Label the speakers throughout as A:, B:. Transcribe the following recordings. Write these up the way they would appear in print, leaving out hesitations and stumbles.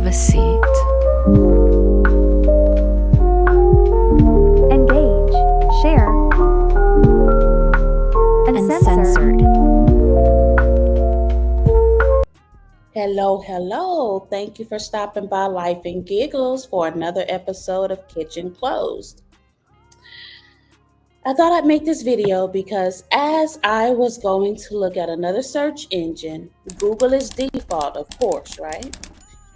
A: a seat.
B: Engage, share, uncensored.
C: Hello. Thank you for stopping by Life and Giggles for another episode of Kitchen Closed. I thought I'd make this video because as I was going to look at another search engine, Google is default, of course, right?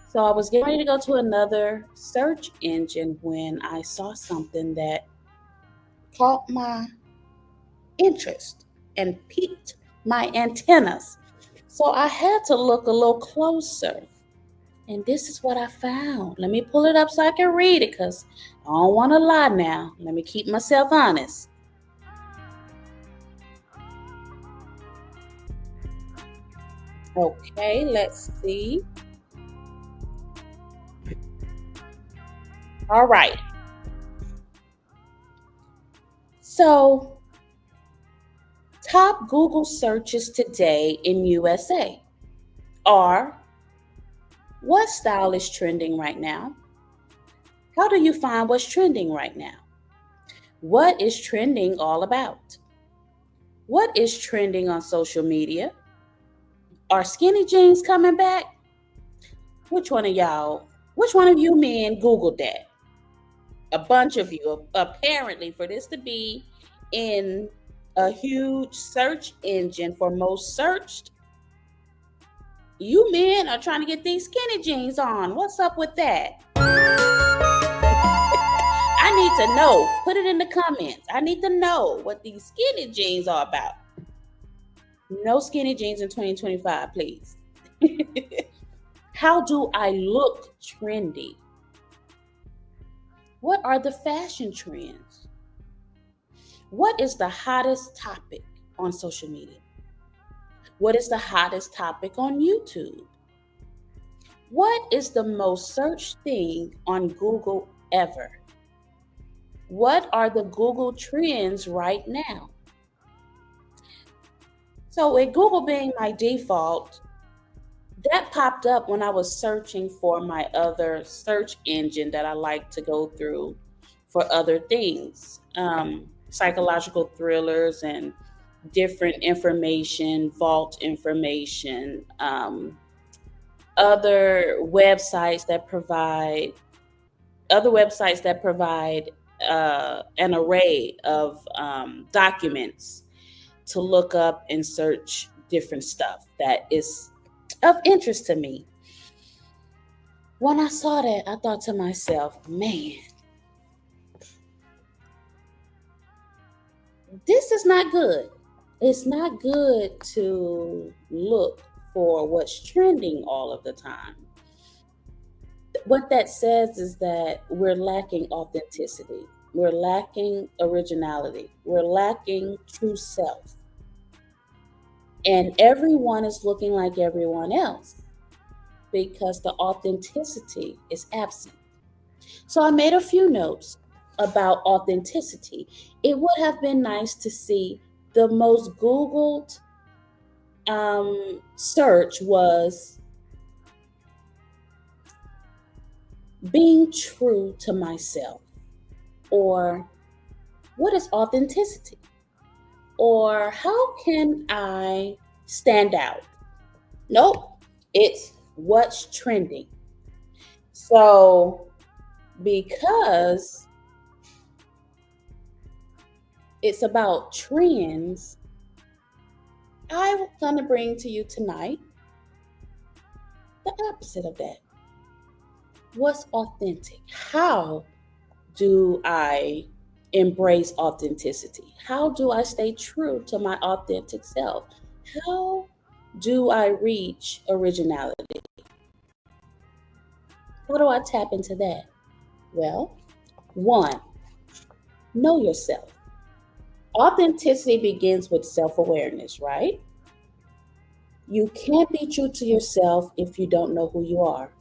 C: So I was getting ready to go to another search engine when I saw something that caught my interest and piqued my antennas. So I had to look a little closer. And this is what I found. Let me pull it up so I can read it because I don't want to lie now. Let me keep myself honest. Okay, let's see. All right. So, top Google searches today in USA are: what style is trending right now? How do you find what's trending right now? What is trending all about? What is trending on social media? Are skinny jeans coming back? Which one of you men Googled that? A bunch of you, apparently, for this to be in a huge search engine for most searched, you men are trying to get these skinny jeans on. What's up with that? I need to know. Put it in the comments. I need to know what these skinny jeans are about. No skinny jeans in 2025, please. How do I look trendy? What are the fashion trends? What is the hottest topic on social media? What is the hottest topic on YouTube? What is the most searched thing on Google ever? What are the Google trends right now? So with Google being my default, that popped up when I was searching for my other search engine that I like to go through for other things, psychological thrillers and different information, vault information, other websites that provide an array of documents to look up and search different stuff that is of interest to me. When I saw that, I thought to myself, man, this is not good. It's not good to look for what's trending all of the time. What that says is that we're lacking authenticity. We're lacking originality. We're lacking true self. And everyone is looking like everyone else because the authenticity is absent. So I made a few notes about authenticity. It would have been nice to see the most Googled search was being true to myself, or what is authenticity, or how can I stand out? Nope, it's what's trending. So because it's about trends, I'm going to bring to you tonight the opposite of that. What's authentic? How do I embrace authenticity? How do I stay true to my authentic self? How do I reach originality? How do I tap into that? Well, one, know yourself. Authenticity begins with self-awareness, right? You can't be true to yourself if you don't know who you are.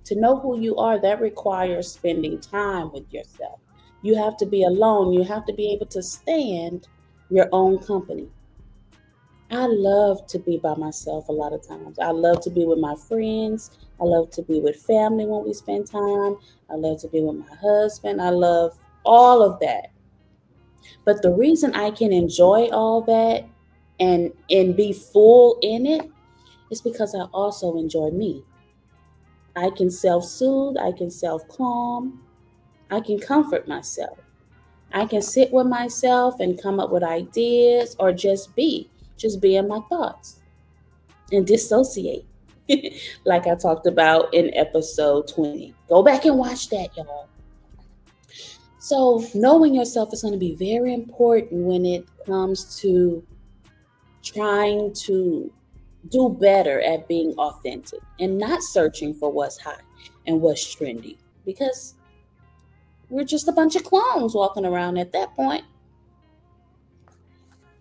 C: To know who you are, that requires spending time with yourself. You have to be alone. You have to be able to stand your own company. I love to be by myself a lot of times. I love to be with my friends. I love to be with family when we spend time. I love to be with my husband. I love all of that. But the reason I can enjoy all that and be full in it is because I also enjoy me. I can self-soothe, I can self-calm, I can comfort myself. I can sit with myself and come up with ideas or just be in my thoughts and dissociate. Like I talked about in episode 20. Go back and watch that, y'all. So, knowing yourself is going to be very important when it comes to trying to do better at being authentic and not searching for what's hot and what's trendy because we're just a bunch of clones walking around at that point.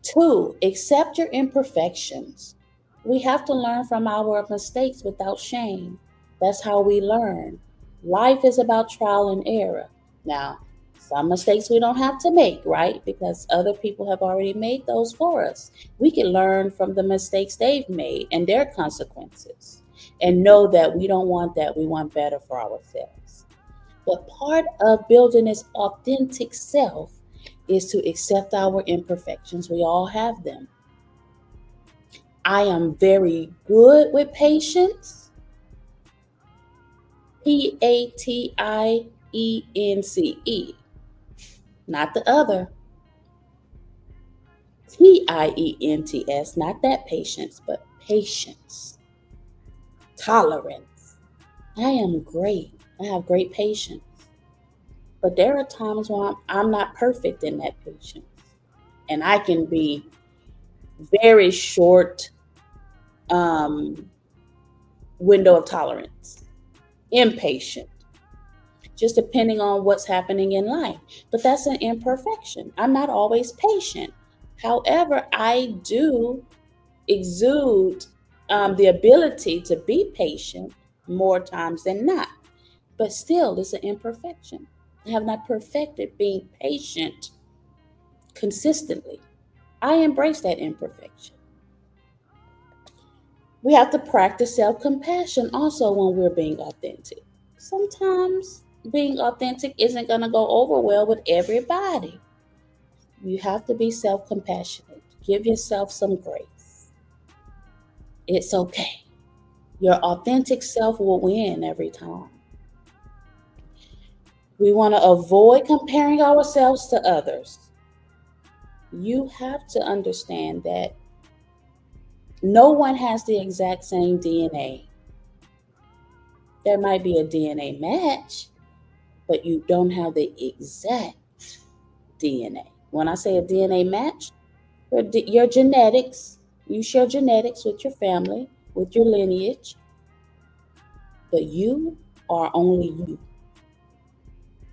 C: Two, accept your imperfections. We have to learn from our mistakes without shame. That's how we learn. Life is about trial and error. Now, some mistakes we don't have to make, right? Because other people have already made those for us. We can learn from the mistakes they've made and their consequences and know that we don't want that. We want better for ourselves. But part of building this authentic self is to accept our imperfections. We all have them. I am very good with patience. Patience. Not the other. Tients. Not that patience, but patience. Tolerance. I am great. I have great patience. But there are times when I'm not perfect in that patience. And I can be very short um, window of tolerance, impatient, just depending on what's happening in life. But that's an imperfection. I'm not always patient. However, I do exude the ability to be patient more times than not. But still, it's an imperfection. I have not perfected being patient consistently. I embrace that imperfection. We have to practice self compassion also when we're being authentic. Sometimes being authentic isn't going to go over well with everybody. You have to be self compassionate. Give yourself some grace. It's okay. Your authentic self will win every time. We want to avoid comparing ourselves to others. You have to understand that no one has the exact same DNA. There might be a DNA match, but you don't have the exact DNA. When I say a DNA match, your genetics, you share genetics with your family, with your lineage, but you are only you.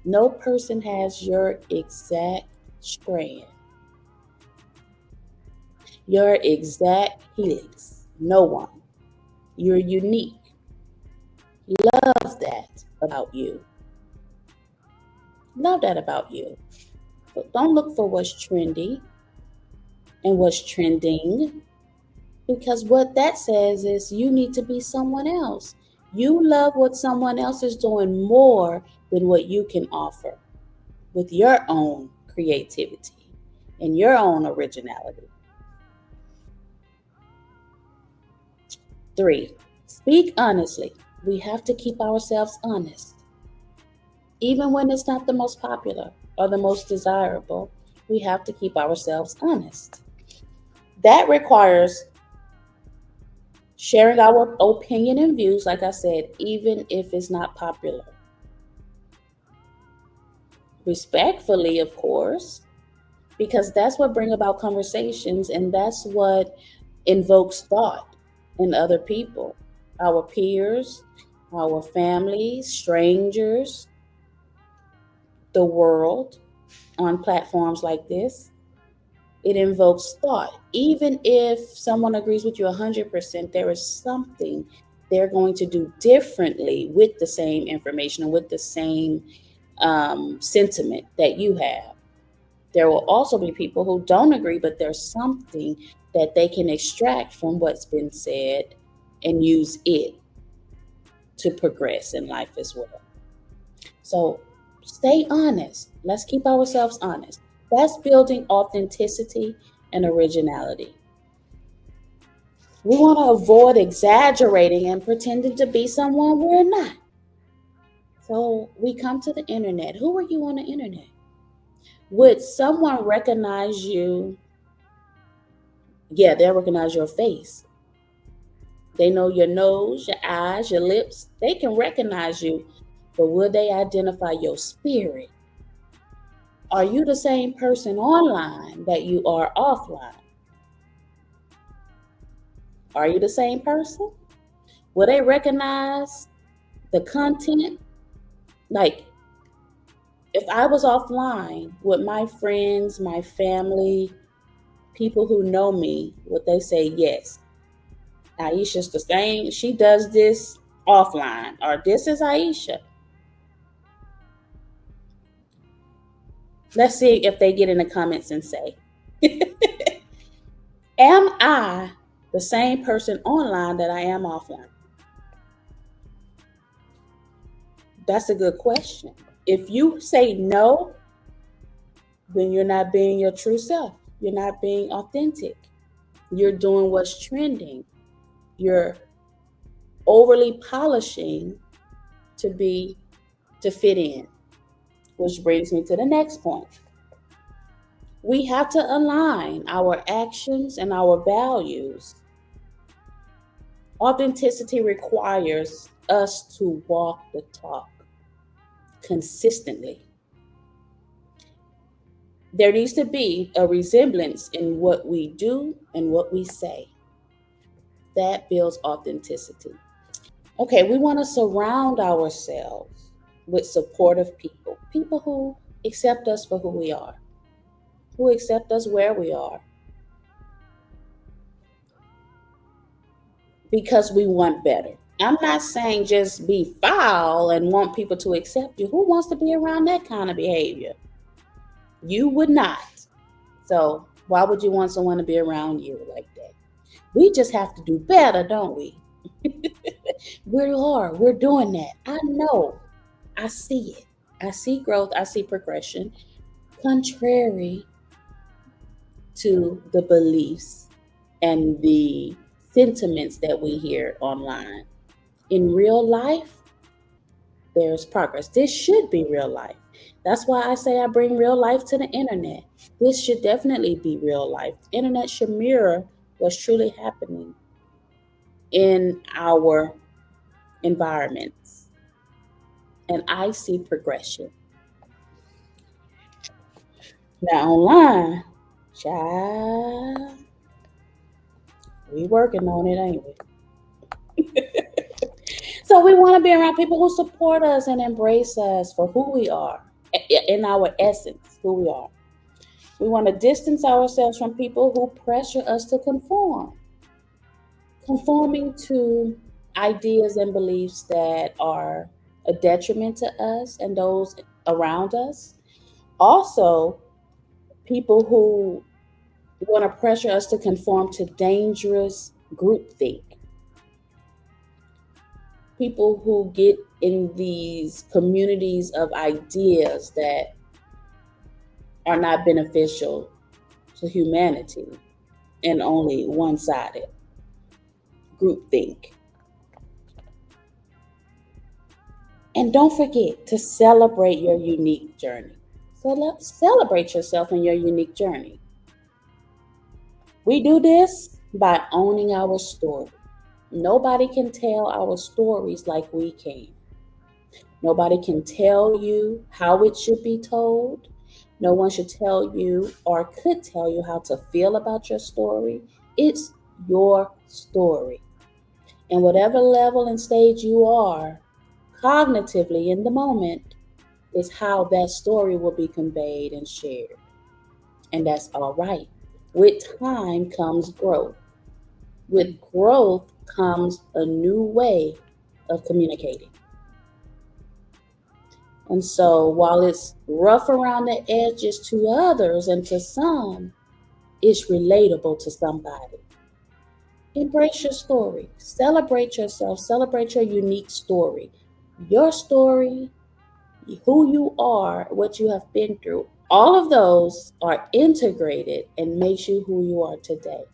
C: No person has your exact strand, your exact helix. No one. You're unique. Love that about you. Love that about you. But don't look for what's trendy and what's trending because what that says is you need to be someone else. You love what someone else is doing more than what you can offer with your own creativity and your own originality. Three, speak honestly. We have to keep ourselves honest. Even when it's not the most popular or the most desirable, we have to keep ourselves honest. That requires sharing our opinion and views, like I said, even if it's not popular. Respectfully, of course, because that's what bring about conversations and that's what invokes thought in other people, our peers, our families, strangers, the world on platforms like this. It invokes thought. Even if someone agrees with you 100%, there is something they're going to do differently with the same information and with the same sentiment that you have. There will also be people who don't agree, but there's something that they can extract from what's been said and use it to progress in life as well. So stay honest. Let's keep ourselves honest. That's building authenticity and originality. We want to avoid exaggerating and pretending to be someone we're not. So we come to the internet. Who are you on the internet? Would someone recognize you? Yeah, they'll recognize your face. They know your nose, your eyes, your lips. They can recognize you, but will they identify your spirit? Are you the same person online that you are offline? Are you the same person? Will they recognize the content? Like, if I was offline with my friends, my family, people who know me, would they say, yes, Aisha's the same? She does this offline, or this is Aisha. Let's see if they get in the comments and say, am I the same person online that I am offline? That's a good question. If you say no, then you're not being your true self. You're not being authentic. You're doing what's trending. You're overly polishing to be to fit in. Which brings me to the next point. We have to align our actions and our values. Authenticity requires us to walk the talk consistently. There needs to be a resemblance in what we do and what we say. That builds authenticity. Okay, we want to surround ourselves with supportive people, people who accept us for who we are, who accept us where we are, because we want better. I'm not saying just be foul and want people to accept you. Who wants to be around that kind of behavior? You would not. So, why would you want someone to be around you like that? We just have to do better, don't we? We are. We're doing that. I know. I see it. I see growth. I see progression. Contrary to the beliefs and the sentiments that we hear online. In real life, there's progress. This should be real life. That's why I say I bring real life to the internet. This should definitely be real life. The internet should mirror what's truly happening in our environments. And I see progression. Now online, child, we working on it, ain't we? So we want to be around people who support us and embrace us for who we are, in our essence, who we are. We want to distance ourselves from people who pressure us to conform, conforming to ideas and beliefs that are a detriment to us and those around us. Also, people who want to pressure us to conform to dangerous groupthink. People who get in these communities of ideas that are not beneficial to humanity and only one-sided groupthink. And don't forget to celebrate your unique journey. So celebrate yourself and your unique journey. We do this by owning our story. Nobody can tell our stories like we can. Nobody can tell you how it should be told. No one should tell you or could tell you how to feel about your story. It's your story. And whatever level and stage you are cognitively in the moment is how that story will be conveyed and shared. And that's all right. With time comes growth. With growth comes a new way of communicating. And so while it's rough around the edges to others and to some, is relatable to somebody. Embrace your story. Celebrate yourself. Celebrate your unique story. Your story, who you are, what you have been through. All of those are integrated and makes you who you are today.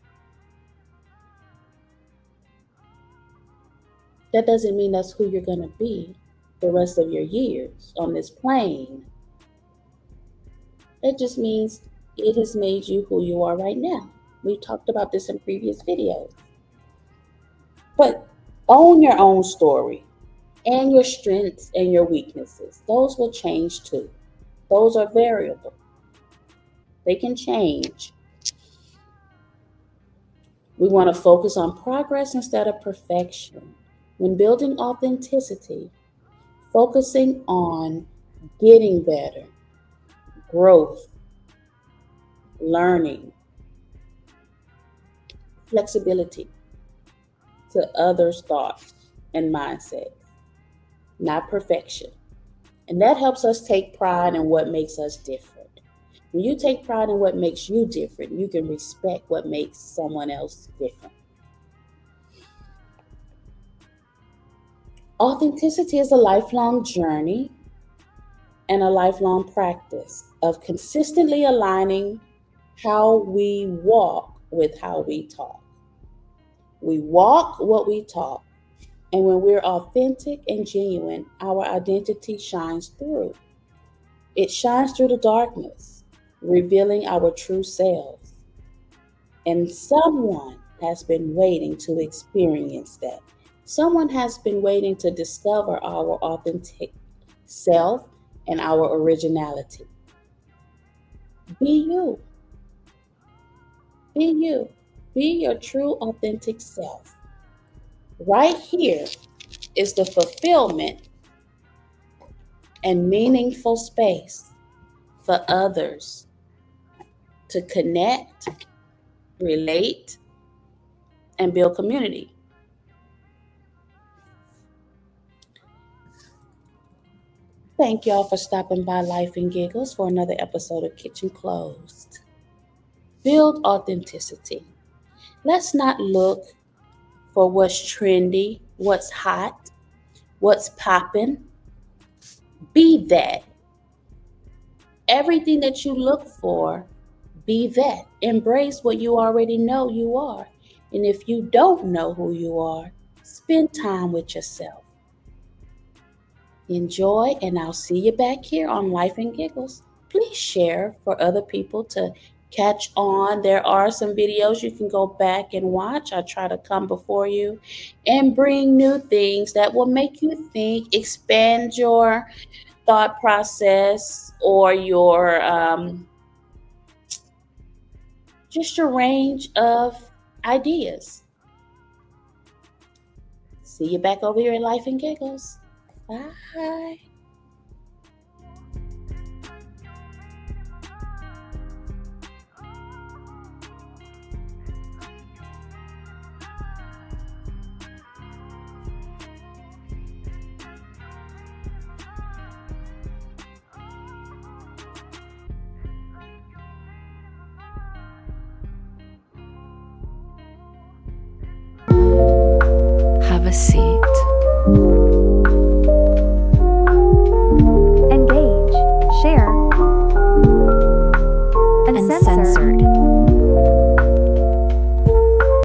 C: That doesn't mean that's who you're going to be the rest of your years on this plane. It just means it has made you who you are right now. We talked about this in previous videos. But own your own story and your strengths and your weaknesses. Those will change too. Those are variable. They can change. We want to focus on progress instead of perfection. When building authenticity, focusing on getting better, growth, learning, flexibility to others' thoughts and mindsets, not perfection. And that helps us take pride in what makes us different. When you take pride in what makes you different, you can respect what makes someone else different. Authenticity is a lifelong journey and a lifelong practice of consistently aligning how we walk with how we talk. We walk what we talk. And when we're authentic and genuine, our identity shines through. It shines through the darkness, revealing our true selves. And someone has been waiting to experience that. Someone has been waiting to discover our authentic self and our originality. Be you. Be you. Be your true authentic self. Right here is the fulfillment and meaningful space for others to connect, relate, and build community. Thank y'all for stopping by Life and Giggles for another episode of Kitchen Closed. Build authenticity. Let's not look for what's trendy, what's hot, what's popping. Be that. Everything that you look for, be that. Embrace what you already know you are. And if you don't know who you are, spend time with yourself. Enjoy, and I'll see you back here on Life and Giggles. Please share for other people to catch on. There are some videos you can go back and watch. I try to come before you and bring new things that will make you think, expand your thought process or your just your range of ideas. See you back over here at Life and Giggles. Bye.
B: Have a seat.